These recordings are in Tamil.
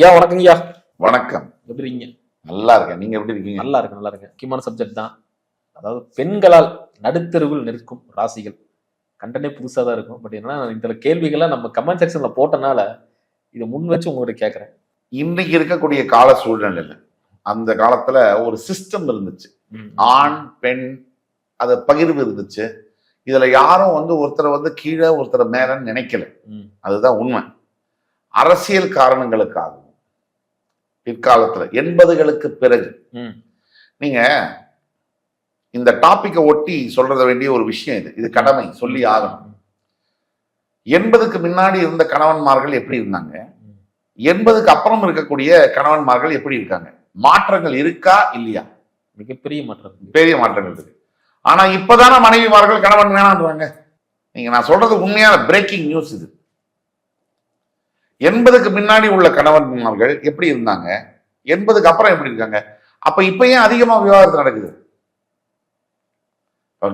ஐயா வணக்கம் ஐயா. வணக்கம். எப்படி இருக்கீங்க? நல்லா இருக்கேன். நீங்க எப்படி இருக்கீங்க? நல்லா இருக்கு, நல்லா இருக்கு. முக்கியமான சப்ஜெக்ட் தான். அதாவது பெண்களால் நடுத்தெருவில் நிற்கும் ராசிகள். கண்டனே புதுசா தான் இருக்கும். பட் என்னன்னா இந்த கேள்விகளை நம்ம கமெண்ட் செக்ஷன்ல போட்டனால இதை முன் வச்சு உங்ககிட்ட கேட்கறேன். இன்னைக்கு இருக்கக்கூடிய கால சூழ்நிலையில அந்த காலத்துல ஒரு சிஸ்டம் இருந்துச்சு. ஆண் பெண் அத பகிர்வு இருந்துச்சு. இதுல யாரும் ஒருத்தரை கீழே ஒருத்தரை மேலன்னு நினைக்கல. அதுதான் உண்மை. அரசியல் காரணங்களுக்காகவும் பிற்காலத்துல 80களுக்கு பிறகு நீங்க இந்த டாபிக்கை ஒட்டி சொல்றத வேண்டிய ஒரு விஷயம் இது கடமை சொல்லி ஆகணும். 80க்கு முன்னாடி இருந்த கணவன்மார்கள் எப்படி இருந்தாங்க, 80க்கு அப்புறம் இருக்கக்கூடிய கணவன்மார்கள் எப்படி இருக்காங்க? மாற்றங்கள் இருக்கா இல்லையா? மிகப்பெரிய மாற்றம், பெரிய மாற்றங்கள் இருக்கு. ஆனா இப்பதானே மனைவிமார்கள் கணவன் வேணான்றாங்க. நான் சொல்றது உண்மையான பிரேக்கிங் நியூஸ் இது. 80க்கு முன்னாடி உள்ள கணவன்மார்கள் எப்படி இருந்தாங்க, 80க்கு அப்புறம் எப்படி இருக்காங்க? அப்ப இப்ப ஏன் அதிகமா விவாதம் நடக்குது?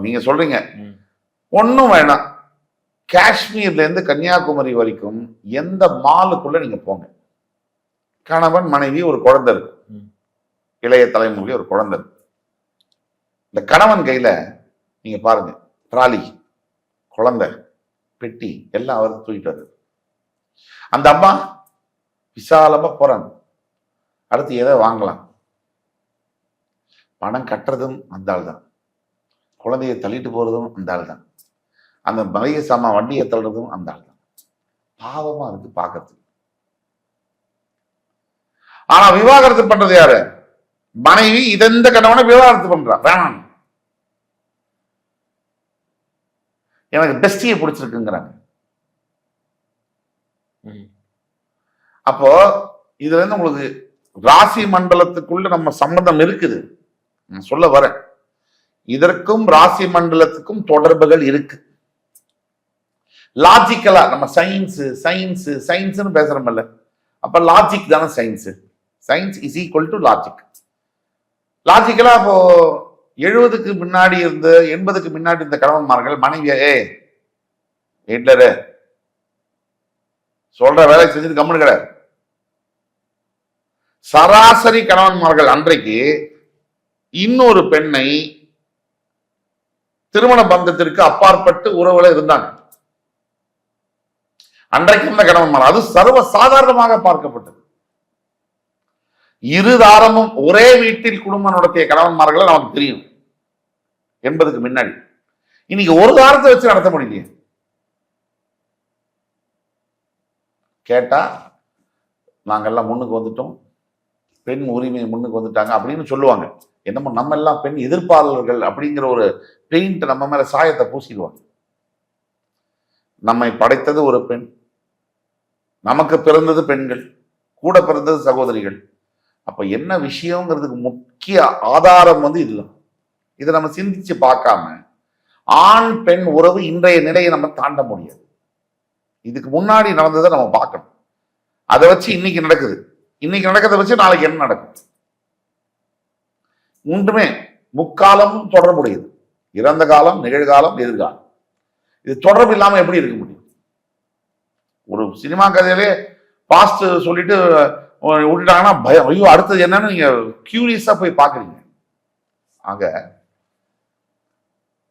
நீங்க சொல்றீங்க ஒன்னும் வேணாம், காஷ்மீர்ல இருந்து கன்னியாகுமரி வரைக்கும் எந்த மாலுக்குள்ள நீங்க போங்க, கணவன் மனைவி ஒரு குழந்தை இருக்கு, இளைய தலைமுறை ஒரு குழந்தை இருக்கு. இந்த கணவன் கையில நீங்க பாருங்க, ட்ராலி, குழந்தை, பெட்டி எல்லாம் அவர் தூக்கிட்டு வருது. அந்த அம்மா விசாலமா போறாங்க. அடுத்து எதை வாங்கலாம், பணம் கட்டுறதும் அந்த ஆள் தான், குழந்தைய தள்ளிட்டு போறதும் அந்த ஆள் தான், அந்த மளிகை சாமான் வண்டியை தள்ளுறதும் அந்த ஆள் தான். பாவமா இருக்கு பார்க்கறதுக்கு. ஆனா விவாகரத்து பண்றது யாரு? மனைவி. இந்த கணவனை விவாகரத்து பண்றா, வேணாம் எனக்கு பெஸ்டியை பிடிச்சிருக்குங்கிறாங்க. அப்போ இதுல இருந்து உங்களுக்கு ராசி மண்டலத்துக்குள்ள நம்ம சம்பந்தம் இருக்குது சொல்ல வரேன். இதற்கும் ராசி மண்டலத்துக்கும் தொடர்புகள் இருக்கு. லாஜிக்கலா நம்ம சயின்ஸ் சயின்ஸ் சயின்ஸ்னு பேசுறோம்ல, அப்ப லாஜிக் தானே science. Science is equal to logic. லாஜிக்கலா அப்போ 70க்கு முன்னாடி இருந்து 80க்கு முன்னாடி இருந்த கணவன்மார்கள் மனைவியே ஹிட்லரு சொல்ற வேலை செஞ்சது கம்முன்னு கிடையாது. சராசரி கணவன்மார்கள் அன்றைக்கு இன்னொரு பெண்ணை திருமண பந்தத்திற்கு அப்பாற்பட்டு உறவுல இருந்தாங்க. அன்றைக்கு இருந்த கணவன்மார் அது சர்வ சாதாரணமாக பார்க்கப்பட்டது. இருதாரமும் ஒரே வீட்டில் குடும்பம் நடத்திய கணவன்மார்கள் நமக்கு தெரியும் 80க்கு முன்னாடி. இன்னைக்கு ஒரு தாரத்தை வச்சு நடத்த முடியலையே. கேட்டா நாங்கெல்லாம் முன்னுக்கு வந்துட்டோம், பெண் உரிமை முன்னுக்கு வந்துட்டாங்க அப்படின்னு சொல்லுவாங்க. என்னமோ நம்ம எல்லாம் பெண் எதிர்ப்பாளர்கள் அப்படிங்கிற ஒரு பெயிண்ட் நம்ம மேல சாயத்தை பூசிடுவாங்க. நம்மை படைத்தது ஒரு பெண், நமக்கு பிறந்தது பெண்கள், கூட பிறந்தது சகோதரிகள். அப்ப என்ன விஷயங்கிறதுக்கு முக்கிய ஆதாரம் இதுதான். இதை நம்ம சிந்திச்சு பார்க்காம ஆண் பெண் உறவு இன்றைய நிலையை நம்ம தாண்ட முடியாது. இதுக்கு முன்னாடி நடந்ததை நம்ம பார்க்கணும். அதை வச்சு இன்னைக்கு நடக்குது, இன்னைக்கு நடக்கிறத வச்சு நாளைக்கு என்ன நடக்கும்? ஒன்றுமே முக்காலமும் தொடர்புடையது. இறந்த காலம், நிகழ்காலம், எதிர்காலம். இது தொடர்பு இல்லாம எப்படி இருக்க முடியும்? ஒரு சினிமா கதையிலே பாஸ்ட் சொல்லிட்டு விட்டுட்டாங்கன்னா பயம், ஐயோ அடுத்தது என்னன்னு நீங்க கியூரியஸா போய் பாக்குறீங்க. ஆக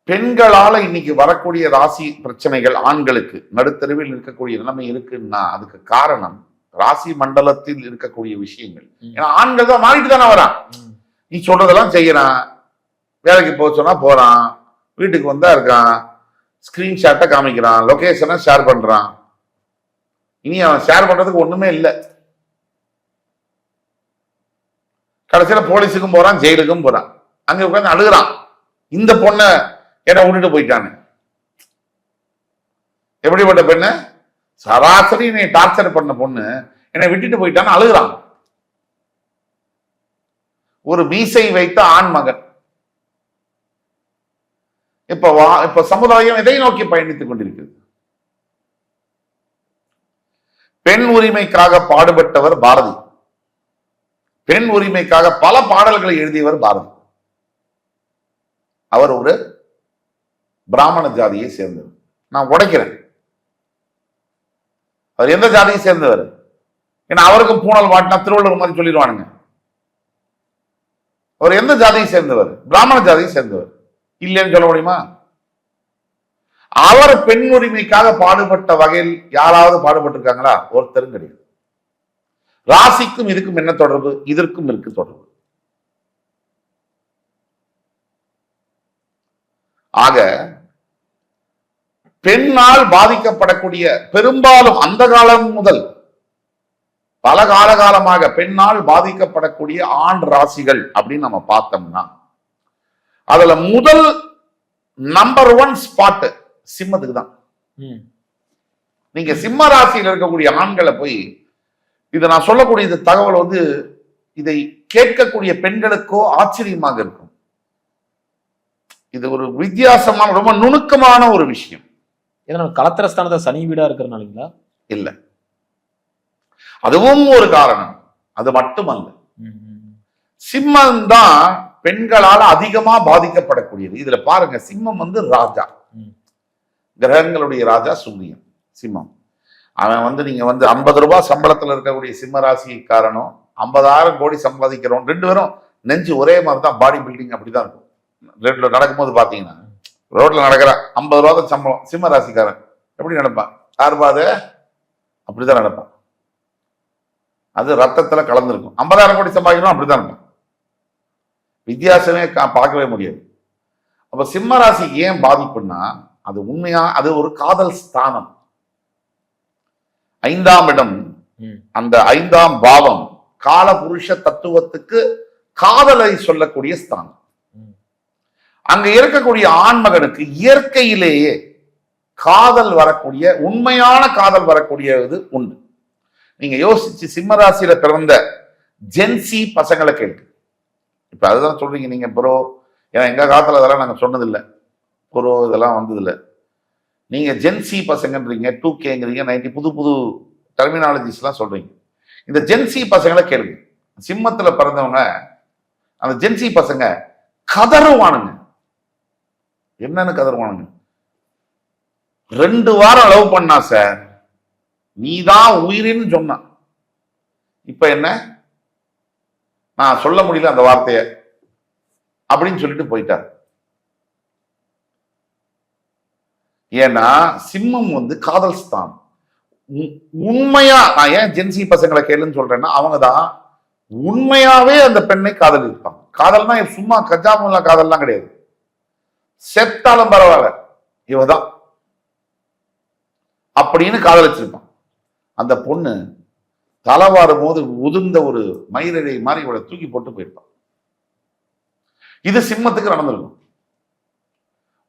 பெண்களால இன்னைக்கு வரக்கூடிய ராசி பிரச்சனைகள் ஆண்களுக்கு நடுத்தருவில் இருக்கக்கூடிய நிலைமை இருக்குன்னா அதுக்கு காரணம் ராசி மண்டலத்தில் இருக்கக்கூடிய விஷயங்கள். ஏன்னா ஆண்கள் தான் மாறிட்டு தானே வரான். நீ சொல்றதெல்லாம் செய்யறான், வேலைக்கு போக சொன்னா போறான், வீட்டுக்கு வந்தா இருக்கான், ஸ்கிரீன்ஷாட்டை காமிக்கிறான், லொகேஷனை ஷேர் பண்றான். இனி அவன் ஷேர் பண்றதுக்கு ஒண்ணுமே இல்லை. கடைசியில போலீஸுக்கும் போறான், ஜெயிலுக்கும் போறான், அங்க உட்காந்து அழுகுறான், இந்த பொண்ணை என்ன விட்டுட்டு போயிட்டான்னு. எப்படிப்பட்ட பெண்ணு? சராசரி என்னை டார்ச்சர் பண்ண பொண்ணு என்னை விட்டுட்டு போயிட்டான்னு அழுகுறான். ஒரு மீசை வைத்த ஆண் மகன். இப்ப சமுதாயம் எதை நோக்கி பயணித்துக் கொண்டிருக்கிறது? பெண் உரிமைக்காக பாடுபட்டவர் பாரதி. பெண் உரிமைக்காக பல பாடல்களை எழுதியவர் பாரதி. அவர் ஒரு பிராமண ஜாதியை சேர்ந்தவர். நான் உடைக்கிறேன். அவர் எந்த ஜாதியை சேர்ந்தவர்? ஏன்னா அவருக்கும் பூனல் மாட்டினா திருவள்ளுவர் மாதிரி சொல்லிடுவானுங்க. அவர் எந்த ஜாதியை சேர்ந்தவர்? பிராமண ஜாதியை சேர்ந்தவர். இல்லைன்னு சொல்ல முடியுமா? அவர் பெண் உரிமைக்காக பாடுபட்ட வகையில் யாராவது பாடுபட்டிருக்காங்களா? ஒருத்தரும் கிடையாது. ராசிக்கும் இதுக்கும் என்ன தொடர்பு? இதற்கும் இருக்கு தொடர்பு. ஆக பெண்ணால் பாதிக்கப்படக்கூடிய பெரும்பாலும் அந்த காலம் முதல் பல காலமாக பெண்ணால் பாதிக்கப்படக்கூடிய ஆண் ராசிகள் அப்படின்னு நம்ம பார்த்தோம்னா அதுல முதல் நம்பர் 1 ஸ்பாட் சிம்மத்துக்கு தான். நீங்க சிம்ம ராசியில் இருக்கக்கூடிய ஆண்களை போய் இதை நான் சொல்லக்கூடிய இந்த தகவல் வந்து இதை கேட்கக்கூடிய பெண்களுக்கோ ஆச்சரியமாக இருக்கும். இது ஒரு வித்தியாசமான ரொம்ப நுணுக்கமான ஒரு விஷயம். ஏன்னா கலத்திரஸ்தானத்தை சனி வீடா இருக்கிறனாலீங்களா? இல்ல, அதுவும் ஒரு காரணம். அது மட்டுமல்ல, சிம்மம் தான் பெண்களால் அதிகமா பாதிக்கப்படக்கூடியது. இதுல பாருங்க, சிம்மம் வந்து ராஜா, கிரகங்களுடைய ராஜா சூரியன். சிம்மம் அவன் வந்து நீங்க வந்து 50 ரூபாய் சம்பளத்துல இருக்கக்கூடிய சிம்ம ராசிக்காரனும் 50,000 கோடி சம்பாதிக்கிறோம், 2 பேரும் நெஞ்சு ஒரே மாதிரி தான், பாடி பில்டிங் அப்படிதான் இருக்கும். ரோட்ல நடக்கும்போது பாத்தீங்கன்னா, ரோட்ல நடக்கிற 50 ரூபா தான் சம்பளம், சிம்ம ராசிக்காரன் எப்படி நடப்பான்? 6 ரூபாய் அப்படிதான் நடப்பான். அது ரத்தத்துல கலந்துருக்கும். 50,000 கோடி சம்பாதிக்கணும் அப்படிதான் இருக்கும். வித்தியாசமே பார்க்கவே முடியாது. அப்ப சிம்ம ராசி ஏன் பாதிப்புன்னா, அது உண்மையா அது ஒரு காதல் ஸ்தானம். 5ஆம் இடம், அந்த 5ஆம் பாவம் கால புருஷ தத்துவத்துக்கு காதலை சொல்லக்கூடிய ஸ்தானம். அங்க இருக்கக்கூடிய ஆண்மகனுக்கு இயற்கையிலேயே காதல் வரக்கூடிய, உண்மையான காதல் வரக்கூடியது உண்டு. நீங்க யோசிச்சு சிம்ம ராசியில பிறந்த ஜென்சி பசங்களை கேட்டு, இப்ப அதுதான் சொல்றீங்க நீங்க ப்ரோ, ஏன்னா எங்க காலத்துல அதெல்லாம் நாங்க சொன்னதில்லை, ப்ரோ இதெல்லாம் வந்ததில்லை. நீங்க ஜென்சி பசங்கன்றீங்க, 2Kங்கிறீங்க, 90 புது புது டெர்மினாலஜிஸ் எல்லாம் சொல்றீங்க. இந்த ஜென்சி பசங்களை கேளுங்க. சிம்மத்துல பிறந்தவங்க அந்த ஜென்சி பசங்க கதறுவானுங்க. என்னன்னு கதறுவானுங்க? 2 வாரம் லவ் பண்ணா சார், நீதான் உயிரின்னு சொன்ன, இப்ப என்ன நான் சொல்ல முடியல அந்த வார்த்தைய அப்படின்னு சொல்லிட்டு போயிட்டார். ஏன்னா சிம்மம் வந்து காதல் ஸ்தானம். உண்மையா நான் ஏன் ஜென்சி பசங்களை கேளுன்னு சொல்றேன்னா, அவங்கதான் உண்மையாவே அந்த பெண்ணை காதலிப்பாங்க. காதல்னா சும்மா கஜாமுல்லா காதல்லாம் கிடையாது. செத்தாலும் பரவாயில்ல இவதான் அப்படின்னு காதலிச்சிருப்பான். அந்த பொண்ணு தலைவாரும் போது உதிர்ந்த ஒரு மயிரை மாதிரி இவளை தூக்கி போட்டு போயிருப்பான். இது சிம்மத்துக்கு நடந்திருக்கும்.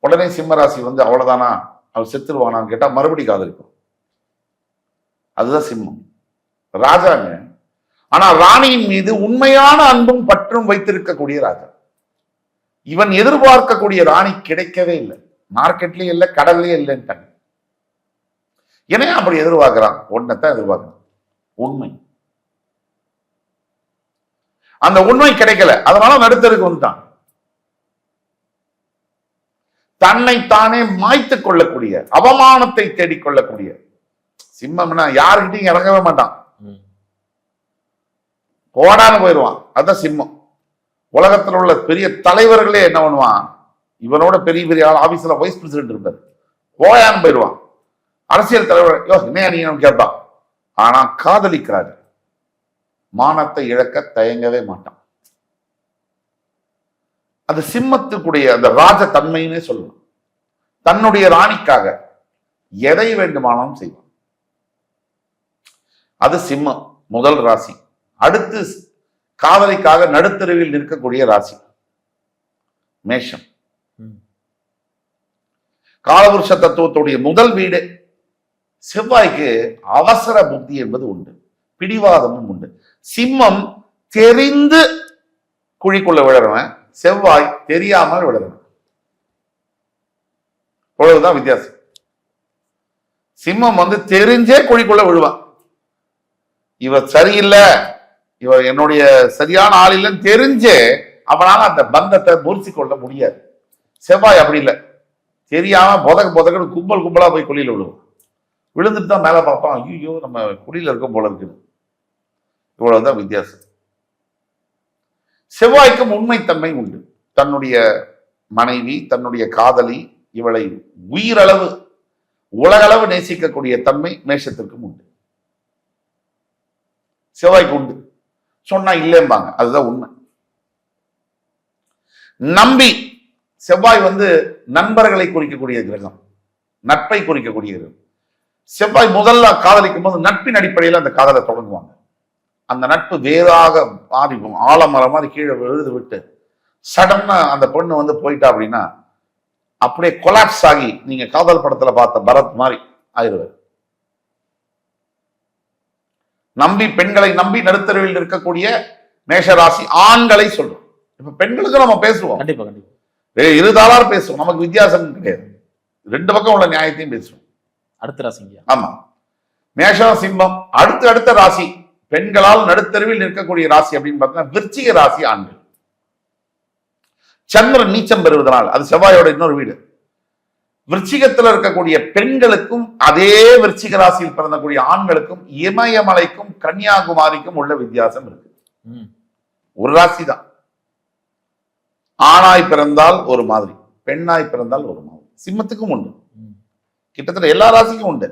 உடனே சிம்ம ராசி வந்து அவ்வளவுதானா, அவள் செத்துருவானான்னு கேட்டா மறுபடி காதலிக்கும். அதுதான் சிம்மம், ராஜாங்க. ஆனா ராணியின் மீது உண்மையான அன்பும் பற்றும் வைத்திருக்கக்கூடிய ராஜா. இவன் எதிர்பார்க்கக்கூடிய ராணி கிடைக்கவே இல்லை, மார்க்கெட்லயும் இல்லை, கடல்லயும் இல்லைன்ட்டாங்க. ஏன்னா அப்படி எதிர்பார்க்கிறான், ஒன்னதான் எதிர்பார்க்கிறான், உண்மை. அந்த உண்மை கிடைக்கல, அதனால நடுத்தருக்கு வந்துட்டான். தன்னைத்தானே மாய்த்து கொள்ளக்கூடிய, அவமானத்தை தேடிக்கொள்ளக்கூடிய சிம்மம்னா யாருக்கிட்டையும் இறங்கவே மாட்டான், போடான்னு போயிடுவான். அதான் சிம்மம். உலகத்தில் உள்ள பெரிய தலைவர்களே என்ன பண்ணுவான், இவனோட பெரிய பெரிய ஆள் ஆபீஸ்ல வைஸ் பிரசிடென்ட் இருப்பார், போயான்னு போயிடுவான். அரசியல் தலைவர் என்னையா நீ கேட்பான். ஆனா காதலிக்கிறாரு, மானத்தை இழக்க தயங்கவே மாட்டான். அது சிம்மத்துக்குடைய அந்த ராஜ தன்மைன்னே சொல்லணும். தன்னுடைய ராணிக்காக எதை வேண்டுமானாலும் செய்வான். அது சிம்மம் முதல் ராசி. அடுத்து காதலிக்காக நடுத்தருவில் இருக்கக்கூடிய ராசி மேஷம். காலபுருஷ தத்துவத்துடைய முதல் வீடு. செவ்வாய்க்கு அவசர புத்தி என்பது உண்டு, பிடிவாதமும் உண்டு. சிம்மம் தெரிந்து குழிக்குள்ள விழறவன், செவ்வாய் தெரியாமல் விழறவன். அவ்வளவுதான் வித்தியாசம். சிம்மம் வந்து தெரிஞ்சே குழிக்குள்ள விழுவான். இவ சரியில்லை, இவ என்னுடைய சரியான ஆள் இல்லைன்னு தெரிஞ்சே அவனால அந்த பந்தத்தை பொருத்தி கொள்ள முடியாது. செவ்வாய் அப்படி இல்லை, தெரியாம பொதக்கு கும்பலா போய் குழியில விழுவான். விழுந்துட்டு தான் மேல பார்ப்பான், ஐயோ நம்ம குழியில இருக்க போல இருக்குது, இவ்வளவுதான் வித்தியாசம். செவ்வாய்க்கும் உண்மைத்தன்மை உண்டு. தன்னுடைய மனைவி, தன்னுடைய காதலி, இவளை உயிரளவு உலகளவு நேசிக்கக்கூடிய தன்மை மேஷத்திற்கும் உண்டு. செவ்வாய்க்கு உண்டு. சொன்னா இல்லைம்பாங்க, அதுதான் உண்மை. நம்பி, செவ்வாய் நண்பர்களை குறிக்கக்கூடிய கிரகம், நட்பை குறிக்கக்கூடிய கிரகம். செவ்வாய் முதல்ல காதலிக்கும் போது நட்பின் அடிப்படையில் அந்த காதலை தொடங்குவாங்க. அந்த நட்பு வேறாக மாறி ஆலமரம் மாதிரி கீழே விழுது விட்டு சடன்னா அந்த பொண்ணு போயிட்டா அப்படின்னா அப்படியே கொலாப்ஸ் ஆகி நீங்க காதல் படத்துல பார்த்த பரத் மாதிரி ஆயிடுவார். நம்பி, பெண்களை நம்பி நடுத்தருவில் இருக்கக்கூடிய மேஷராசி ஆண்களை சொல்றோம். இப்ப பெண்களுக்கு நம்ம பேசுவோம், கண்டிப்பா கண்டிப்பா இருதாளார் பேசுவோம், நமக்கு வித்தியாசம் கிடையாது, ரெண்டு பக்கம் உள்ள நியாயத்தையும் பேசுவோம். அடுத்த ராசிங்க. ஆமா, மேஷம் சிம்மம். அடுத்த ராசி பெண்களால் நடுத்தருவில் நிற்கக்கூடிய ராசி அப்படின்னு பார்த்தீங்கன்னா விருச்சிக ராசி ஆண்கள். சந்திரன் நீச்சம் பெறுவதனால், அது செவ்வாயோட இன்னொரு வீடு. விருச்சிகத்தில் இருக்கக்கூடிய பெண்களுக்கும் அதே விருச்சிக ராசியில் பிறந்தக்கூடிய ஆண்களுக்கும் இமயமலைக்கும் கன்னியாகுமரிக்கும் உள்ள வித்தியாசம் இருக்கு. ஒரு ராசி தான். ஆணாய் பிறந்தால் ஒரு மாதிரி, பெண்ணாய் பிறந்தால் ஒரு மாதிரி. சிம்மத்துக்கும் உண்டு, கிட்டத்தட்ட எல்லா ராசிக்கும் உண்டு.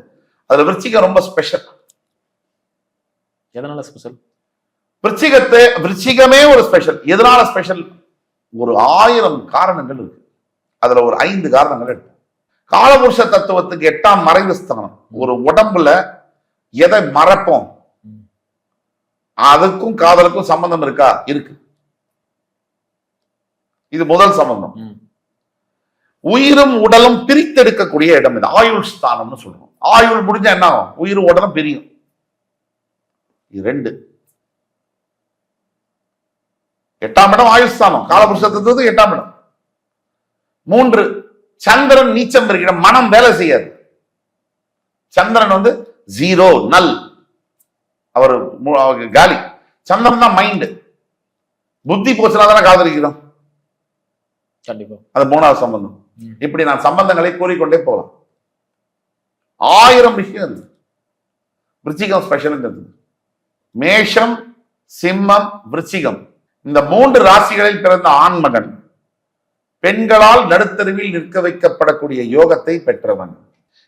அதுல விருச்சிகம் ரொம்ப ஸ்பெஷல். எதனால ஸ்பெஷல்? விருச்சிகமே ஒரு ஸ்பெஷல். எதனால ஸ்பெஷல்? ஒரு 1000 காரணங்கள் இருக்கு. அதுல ஒரு 5 காரணங்கள் இருக்கு. காலபுருஷ தத்துவத்துக்கு 8ஆம் மறைவு ஸ்தானம். ஒரு உடம்புல எதை மறப்போம், அதுக்கும் காதலுக்கும் சம்பந்தம் இருக்கா? இருக்கு. இது முதல் சம்பந்தம். உயிரும் உடலும் பிரித்தெடுக்கக்கூடிய இடம் இது. ஆயுள் ஸ்தானம்னு சொல்றோம். ஆயுள் முடிஞ்சா என்ன ஆகும்? உயிரும் உடலும் பிரியும். இது 2. 8ஆம் இடம் ஆயுஸ்தானம், காலபுருஷத்துக்கு 8ஆம் இடம். 3, சந்திரன் நீச்சம் பெறுகிற மனம் வேலை செய்யாது. சந்திரன் 0 நல், அவர் காலி. சந்திரன் தான் மைண்ட். புத்தி போச்சுனா தானே காதலிக்கிறோம். கண்டிப்பா அது 3வது சம்பந்தம். இப்படி நான் சம்பந்தங்களை கூறிக்கொண்டே போகலாம். 1000 விஷயம் இருக்கு. விருச்சிகம் ஸ்பெஷல். மேஷம், சிம்மம், விருச்சிகம், இந்த 3 ராசிகளில் பிறந்த ஆண்மகன் பெண்களால் நடுத்தருவில் நிற்க வைக்கப்படக்கூடிய யோகத்தை பெற்றவன்.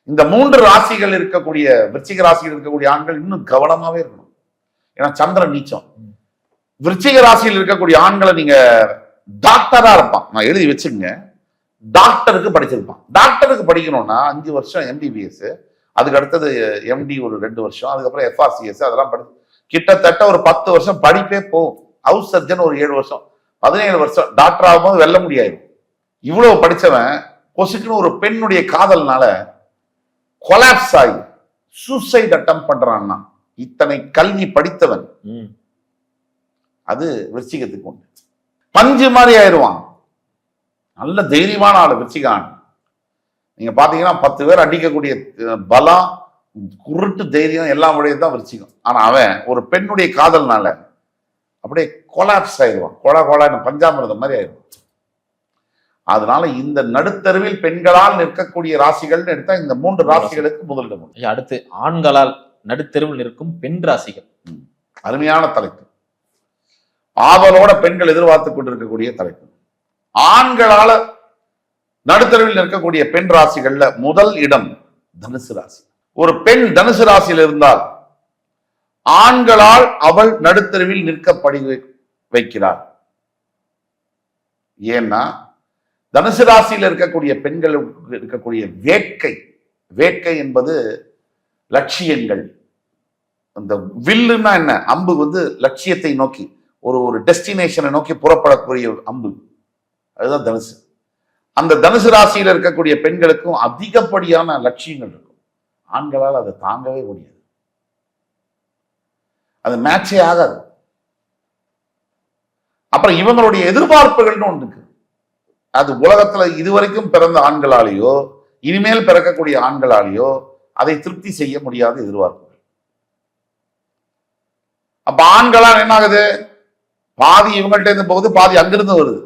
இந்த 3 ராசிகள் இருக்கக்கூடிய விருச்சிக ராசியில் இருக்கக்கூடிய ஆண்கள் இன்னும் கவனமாவே இருக்கணும். ஏன்னா சந்திரன் நீச்சம். விருச்சிக ராசியில் இருக்கக்கூடிய ஆண்களை நீங்க டாக்டரா இருப்பான், நான் எழுதி வச்சுங்க. டாக்டருக்கு படிச்சிருப்பான். டாக்டருக்கு படிக்கணும்னா 5 வருஷம் MBBS, அதுக்கு அடுத்தது MD ஒரு 2 வருஷம், அதுக்கப்புறம் FRCS, அதெல்லாம் படி கிட்டத்தட்ட ஒரு 10 வருஷம் படிப்பே போகும். ஹவுஸ் சர்ஜன் ஒரு 7 வருஷம், 17 வருஷம். டாக்டர் ஆகும்போது வெல்ல முடியாது. இவ்வளவு படிச்சவன் கொசுக்குன்னு ஒரு பெண்ணுடைய காதல்னால கொலாப்ஸ் ஆகி சூசைட் அட்டம் பண்றான்னா இத்தனை கல்வி படித்தவன். அது விருச்சிகத்துக்கு உண்டு. பஞ்சு மாதிரி ஆயிடுவான். நல்ல தைரியமான ஆளு விருச்சிகான். நீங்க பாத்தீங்கன்னா 10 பேர் அடிக்கக்கூடிய பலம், குருட்டு தைரியம் எல்லாம் உடையதான் விருச்சிகம். ஆனா அவன் ஒரு பெண்ணுடைய காதல்னால அப்படியே கொலாப்ஸ் ஆயிடுவான். கொலா பஞ்சாமிரதம் மாதிரி ஆயிடுவான். அதனால இந்த நடுத்தருவில் பெண்களால் நிற்கக்கூடிய ராசிகள் எடுத்தா இந்த 3 ராசிகளுக்கு முதலிடம். அடுத்து ஆண்களால் நடுத்தருவில் நிற்கும் பெண் ராசிகள். அருமையான தலைப்பு. ஆவலோட பெண்கள் எதிர்பார்த்து கொண்டிருக்கக்கூடிய தலைப்பு. ஆண்களால நடுத்தருவில் நிற்கக்கூடிய பெண் ராசிகள்ல முதல் இடம் தனுசு ராசி. ஒரு பெண் தனுசு ராசியில் இருந்தால் ஆண்களால் அவள் நடுத்தருவில் நிற்கப்படி வைக்கிறார். ஏன்னா தனுசு ராசியில் இருக்கக்கூடிய பெண்களுக்கு இருக்கக்கூடிய வேட்கை என்பது லட்சியங்கள். அந்த வில்லுன்னா என்ன? அம்பு லட்சியத்தை நோக்கி ஒரு டெஸ்டினேஷனை நோக்கி புறப்படக்கூடிய அம்பு, அதுதான் தனுசு. அந்த தனுசு ராசியில் இருக்கக்கூடிய பெண்களுக்கும் அதிகப்படியான லட்சியங்கள் இருக்கும். ஆண்களால் அதை தாங்கவே முடியாது. அது மேட்சே ஆகாது. அப்புறம் இவங்களுடைய எதிர்பார்ப்புகள்னு ஒன்று இருக்கு. அது உலகத்துல இதுவரைக்கும் பிறந்த ஆண்களாலேயோ இனிமேல் பிறக்கக்கூடிய ஆண்களாலேயோ அதை திருப்தி செய்ய முடியாத எதிர்பார்ப்புகள். அப்ப ஆண்களால் என்ன ஆகுது? பாதி இவங்கள்ட்ட இருந்து போகுது, பாதி அங்கிருந்து வருது.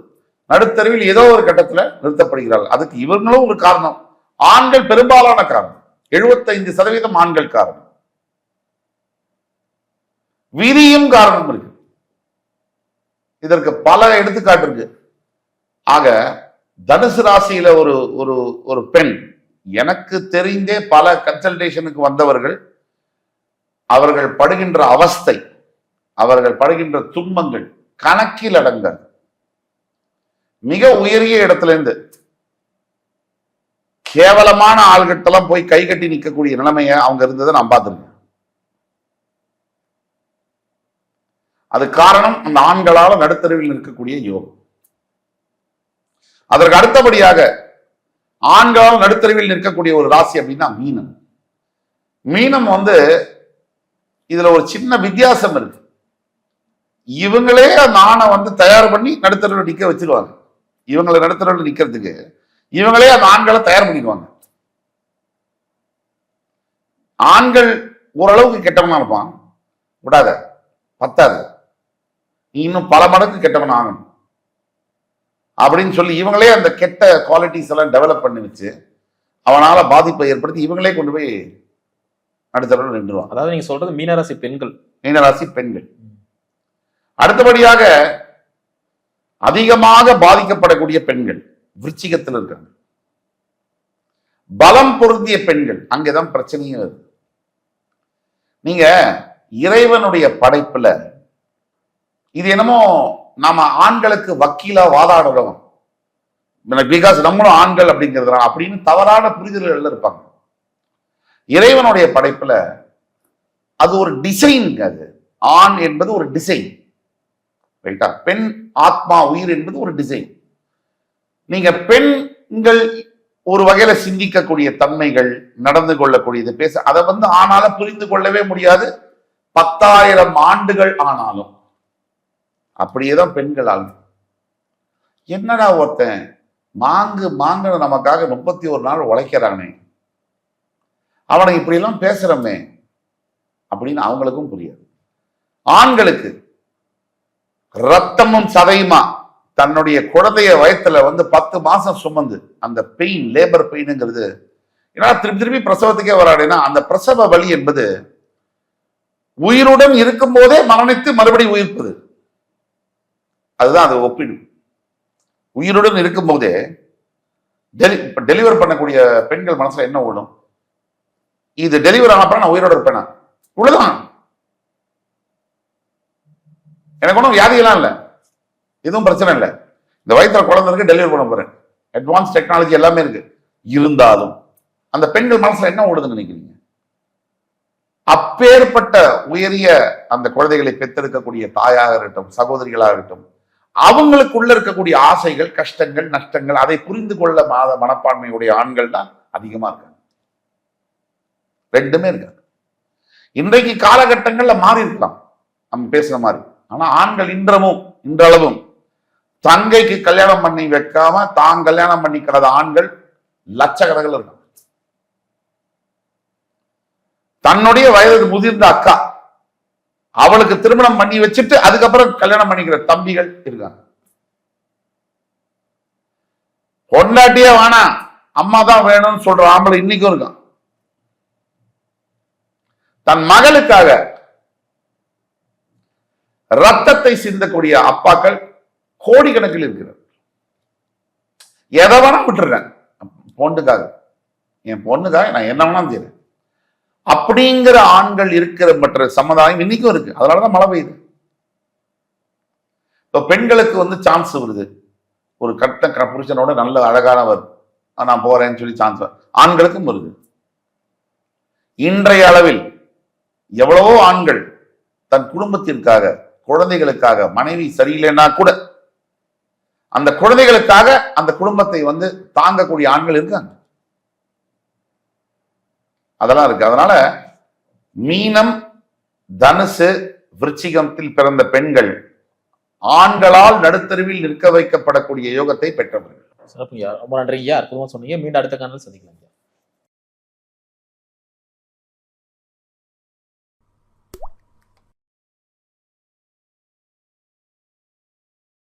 நடுத்தருவில் ஏதோ ஒரு கட்டத்துல நிறுத்தப்படுகிறார்கள். அதுக்கு இவங்களும் ஒரு காரணம். ஆண்கள் பெரும்பாலான காரணம். 75% ஆண்கள் காரணம். விதியும் காரணம் இருக்கு. இதற்கு பல எடுத்துக்காட்டு இருக்கு. ஆக தனுசு ராசியில ஒரு ஒரு ஒரு பெண், எனக்கு தெரிந்தே பல கன்சல்டேஷனுக்கு வந்தவர்கள், அவர்கள் படுகின்ற அவஸ்தை, அவர்கள் படுகின்ற துன்பங்கள் கணக்கில் அடங்காது. மிக உயரிய இடத்துல இருந்து கேவலமான ஆள்கிட்டெல்லாம் போய் கை கட்டி நிற்கக்கூடிய நிலைமைய அவங்க இருந்ததை நான் பார்த்திருக்கேன். அது காரணம் அந்த ஆண்களால நடுத்தருவில் நிற்கக்கூடிய யோகம். அதற்கு அடுத்தபடியாக ஆண்களால் நடுத்தருவில் நிற்கக்கூடிய ஒரு ராசி அப்படின்னா மீனம். மீனம் இதுல ஒரு சின்ன வித்தியாசம் இருக்கு. இவங்களே அந்த ஆணை தயார் பண்ணி நடுத்தருவில் நிக்க வச்சிருவாங்க. இவங்களை நடுத்தருவில் நிக்கிறதுக்கு இவங்களே அந்த ஆண்களை தயார் பண்ணிடுவாங்க. ஆண்கள் ஓரளவுக்கு கெட்டவனா இருப்பான், விடாத பத்தாது, இன்னும் பல மடங்கு கெட்டவன் ஆகணும் அப்படின்னு சொல்லி இவங்களே அந்த கெட்ட குவாலிட்டிஸ் எல்லாம் டெவலப் பண்ணி வச்சு அவனால பாதிப்பை ஏற்படுத்தி இவங்களே கொண்டு போய் நடுத்தருவில் நின்றுவாங்க. அதாவது நீங்க சொல்றது மீனராசி பெண்கள். மீனராசி பெண்கள். அடுத்தபடியாக அதிகமாக பாதிக்கப்படக்கூடிய பெண்கள் விருச்சிகத்தில் இருக்காங்க. பலம் பொருந்திய பெண்கள், அங்கேதான் பிரச்சனையே வருது. நீங்க இறைவனுடைய படைப்புல இது என்னமோ நாம ஆண்களுக்கு வக்கீலா வாதாடுறோம், பிகாஸ் நம்மளும் ஆண்கள் அப்படிங்கிறது அப்படின்னு தவறான புரிதல்கள் இருப்பாங்க. இறைவனுடைய படைப்புல அது ஒரு டிசைன். அது ஆண் என்பது ஒரு டிசைன், ரைட்டா? பெண் ஆத்மா உயிர் என்பது ஒரு டிசைன். நீங்க பெண்கள் ஒரு வகையில சிந்திக்கக்கூடிய தன்மைகள், நடந்து கொள்ளக்கூடியது, பேச, அதை ஆனால புரிந்து கொள்ளவே முடியாது. 10,000 ஆண்டுகள் ஆனாலும் அப்படியேதான் பெண்கள் ஆகும். என்னடா ஒருத்தன் மாங்கு நமக்காக 31 நாள் உழைக்கிறானே, அவனை இப்படி எல்லாம் பேசுறமே அப்படின்னு அவங்களுக்கும் புரியாது. ஆண்களுக்கு ரத்தமும் சதையுமா தன்னுடைய குழந்தைய வயத்துல 10 மாசம் சுமந்து அந்த பெயின், லேபர் பெயின்ங்கிறது, ஏன்னா திருப்பி பிரசவத்துக்கே வராடுனா அந்த பிரசவ வலி என்பது உயிருடன் இருக்கும் போதே மரணித்து மறுபடியும் உயிர்ப்பது. அதுதான் அது ஒப்பிடு. உயிருடன் இருக்கும் போதே டெலிவர் பண்ணக்கூடிய பெண்கள் மனசுல என்ன ஓடும்? இது டெலிவர் ஆனப்ப நான் உயிரோட இருப்பேனா? இவ்வளவுதான். எனக்கு ஒன்றும் வியாதியெல்லாம் இல்லை, எதுவும் பிரச்சனை இல்லை. இந்த வயிற்றுல குழந்தை இருக்கு, டெலிவரி பண்ண போறேன், அட்வான்ஸ் டெக்னாலஜி எல்லாமே இருக்கு. இருந்தாலும் அந்த பெண்கள் மனசுல என்ன ஓடுதுன்னு நினைக்கிறீங்க? அப்பேற்பட்ட உயரிய அந்த குழந்தைகளை பெற்றெடுக்கக்கூடிய தாயாக இருக்கட்டும், சகோதரிகளாக இருக்கட்டும், அவங்களுக்குள்ள இருக்கக்கூடிய ஆசைகள், கஷ்டங்கள், நஷ்டங்கள், அதை புரிந்து கொள்ள மனப்பான்மையுடைய ஆண்கள் தான் அதிகமா இருக்காங்க. ரெண்டுமே இருக்காங்க. இன்றைக்கு காலகட்டங்கள்ல மாறி இருக்கலாம் நம்ம பேசுற மாதிரி. ஆனா ஆண்கள் இன்றளவும் தங்கைக்கு கல்யாணம் பண்ணி வைக்காம தான் கல்யாணம் பண்ணிக்கிறது ஆண்கள் லட்சக்கணக்கில் இருக்காங்க. தன்னுடைய வயது முதிர்ந்த அக்கா, அவளுக்கு திருமணம் பண்ணி வச்சுட்டு அதுக்கப்புறம் கல்யாணம் பண்ணிக்கிற தம்பிகள் இருக்காங்க. பொண்டாட்டியே வேணா, அம்மா தான் வேணும்னு சொல்ற ஆம்பளை இன்னைக்கும் இருக்கான். தன் மகளுக்காக ரத்தத்தை சிந்தக்கூடிய அப்பாக்கள் கோடிக்கணக்கில் இருக்கிறார். எதை வேணா விட்டுறேன் பொண்ணுக்காக, என் பொண்ணுக்காக நான் என்ன வேணா செய்யறேன் அப்படிங்கிற ஆண்கள் இருக்கிற மற்ற சமுதாயம் இன்னைக்கும் இருக்கு. அதனாலதான் மழை பெய்யுது. இப்ப பெண்களுக்கு சான்ஸ் வருது, ஒரு கட்ட புருஷனோட நல்ல அழகானவர், நான் போறேன்னு சொல்லி சான்ஸ். ஆண்களுக்கும் வருது. இன்றைய அளவில் எவ்வளவோ ஆண்கள் தன் குடும்பத்திற்காக, குழந்தைகளுக்காக, மனைவி சரியில்லைன்னா கூட அந்த குழந்தைகளுக்காக அந்த குடும்பத்தை தாங்கக்கூடிய ஆண்கள் இருக்காங்க. அதெல்லாம் இருக்கு. அதனால மீனம், தனுசு, விருச்சிகத்தில் பிறந்த பெண்கள் ஆண்களால் நடுத்தருவில் நிற்க வைக்கப்படக்கூடிய யோகத்தை பெற்றவர்கள். சிறப்புங்க, ரொம்ப நன்றிங்க. அற்புதமா சொன்னீங்க. மீண்டும் அடுத்த காணொளியில் சந்திக்கலாம்.